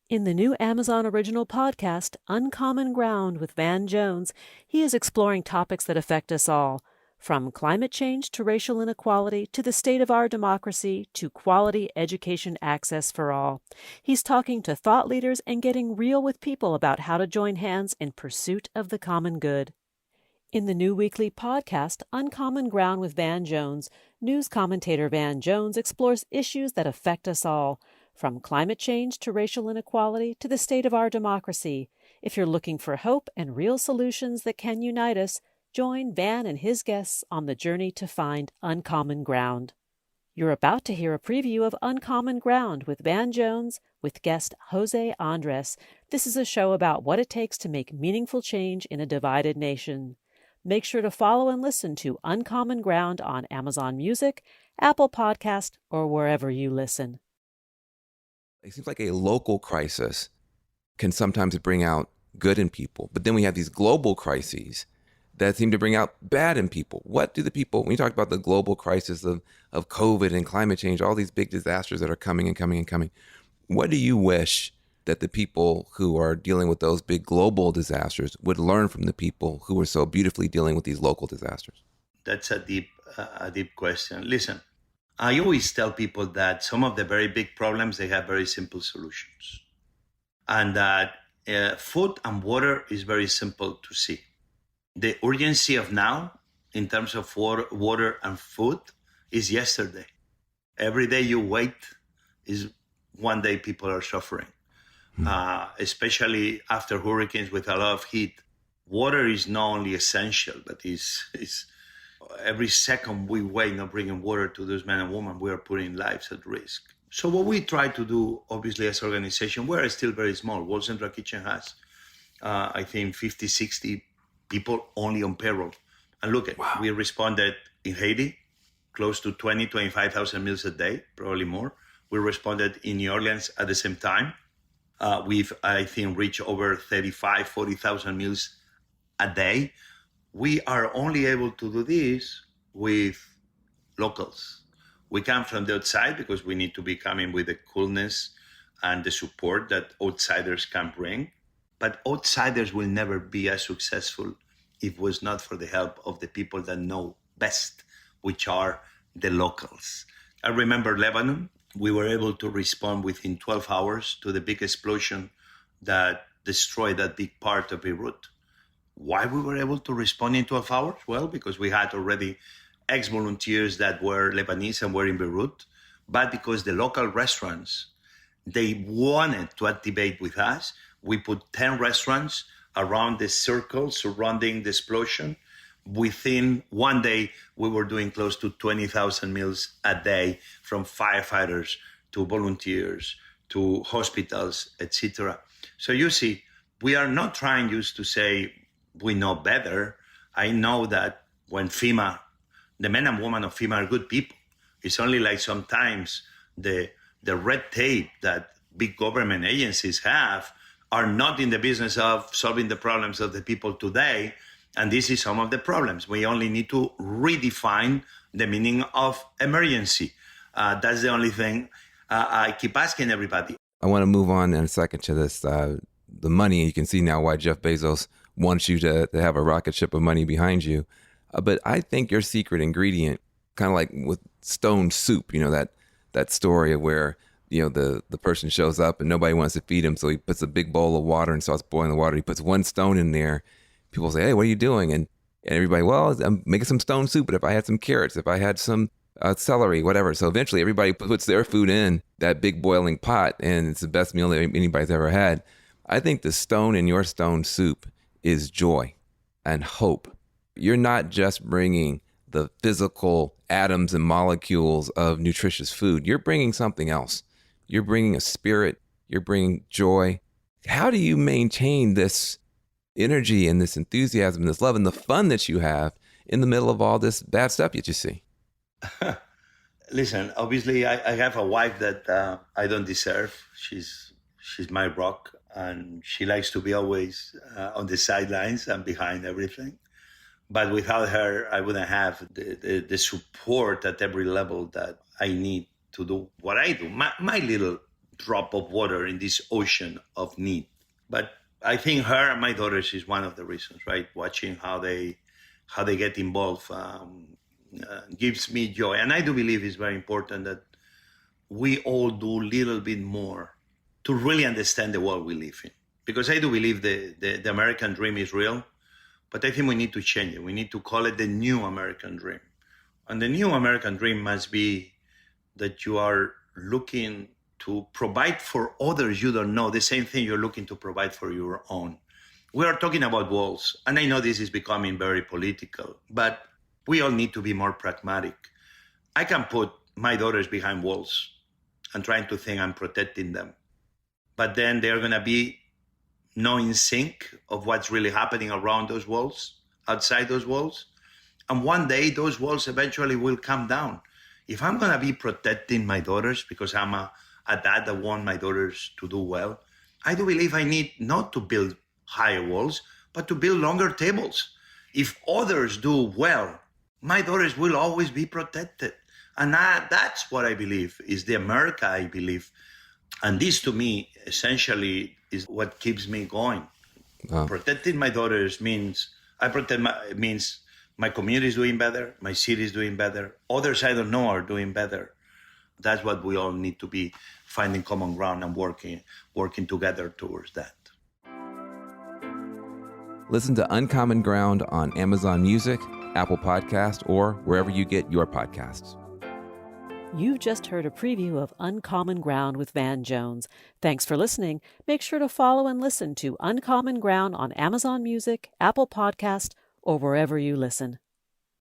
In the new Amazon original podcast, Uncommon Ground with Van Jones, he is exploring topics that affect us all, from climate change to racial inequality to the state of our democracy to quality education access for all. He's talking to thought leaders and getting real with people about how to join hands in pursuit of the common good. In the new weekly podcast, Uncommon Ground with Van Jones, news commentator Van Jones explores issues that affect us all, from climate change to racial inequality to the state of our democracy. If you're looking for hope and real solutions that can unite us, join Van and his guests on the journey to find uncommon ground. You're about to hear a preview of Uncommon Ground with Van Jones with guest Jose Andres. This is a show about what it takes to make meaningful change in a divided nation. Make sure to follow and listen to Uncommon Ground on Amazon Music, Apple Podcast, or wherever you listen. It seems like a local crisis can sometimes bring out good in people, but then we have these global crises that seem to bring out bad in people. What do the people, when you talk about the global crisis of COVID and climate change, all these big disasters that are coming and coming and coming, what do you wish that the people who are dealing with those big global disasters would learn from the people who are so beautifully dealing with these local disasters? That's a deep question. Listen, I always tell people that some of the very big problems, they have very simple solutions. And that food and water is very simple to see. The urgency of now, in terms of water and food, is yesterday. Every day you wait is one day people are suffering. Especially after hurricanes with a lot of heat. Water is not only essential, but is every second we wait not bringing water to those men and women, we are putting lives at risk. So what we try to do, obviously, as an organization, we're still very small. World Central Kitchen has, I think, 50, 60 people only on payroll. And look, we responded in Haiti, close to 20, 25,000 meals a day, probably more. We responded in New Orleans at the same time. We've, I think, reached over 35, 40,000 meals a day. We are only able to do this with locals. We come from the outside because we need to be coming with the coolness and the support that outsiders can bring. But outsiders will never be as successful if it was not for the help of the people that know best, which are the locals. I remember Lebanon. We were able to respond within 12 hours to the big explosion that destroyed that big part of Beirut. Why we were able to respond in 12 hours? Well, because we had already ex-volunteers that were Lebanese and were in Beirut, but because the local restaurants, they wanted to activate with us. We put 10 restaurants around the circle surrounding the explosion. Within one day, we were doing close to 20,000 meals a day, from firefighters to volunteers to hospitals, etc. So you see, we are not trying just to say we know better. I know that when FEMA, the men and women of FEMA are good people. It's only like sometimes the red tape that big government agencies have are not in the business of solving the problems of the people today. And this is some of the problems. We only need to redefine the meaning of emergency. That's the only thing I keep asking everybody. I want to move on in a second to this, the money. You can see now why Jeff Bezos wants you to have a rocket ship of money behind you. But I think your secret ingredient, kind of like with stone soup, that story of where, the person shows up and nobody wants to feed him. So he puts a big bowl of water and starts boiling the water. He puts one stone in there. People say, hey, what are you doing? And everybody, well, I'm making some stone soup, but if I had some carrots, if I had some celery, whatever. So eventually everybody puts their food in that big boiling pot, and it's the best meal that anybody's ever had. I think the stone in your stone soup is joy and hope. You're not just bringing the physical atoms and molecules of nutritious food. You're bringing something else. You're bringing a spirit. You're bringing joy. How do you maintain this energy and this enthusiasm, this love and the fun that you have in the middle of all this bad stuff that you see? Listen, obviously I have a wife that I don't deserve. She's my rock, and she likes to be always on the sidelines and behind everything. But without her, I wouldn't have the support at every level that I need to do what I do. My little drop of water in this ocean of need. But I think her and my daughters is one of the reasons, right? Watching how they get involved gives me joy. And I do believe it's very important that we all do a little bit more to really understand the world we live in. Because I do believe the American dream is real, but I think we need to change it. We need to call it the new American dream. And the new American dream must be that you are looking to provide for others you don't know the same thing you're looking to provide for your own. We are talking about walls, and I know this is becoming very political, but we all need to be more pragmatic. I can put my daughters behind walls and trying to think I'm protecting them, but then they're going to be not in sync of what's really happening around those walls, outside those walls. And one day those walls eventually will come down. If I'm going to be protecting my daughters because I'm a dad that want my daughters to do well, I do believe I need not to build higher walls, but to build longer tables. If others do well, my daughters will always be protected. And that's what I believe is the America I believe. And this to me essentially is what keeps me going. Wow. Protecting my daughters means my community is doing better, my city is doing better, others I don't know are doing better. That's what we all need to be finding common ground and working together towards that. Listen to Uncommon Ground on Amazon Music, Apple Podcast, or wherever you get your podcasts. You've just heard a preview of Uncommon Ground with Van Jones. Thanks for listening. Make sure to follow and listen to Uncommon Ground on Amazon Music, Apple Podcast, or wherever you listen.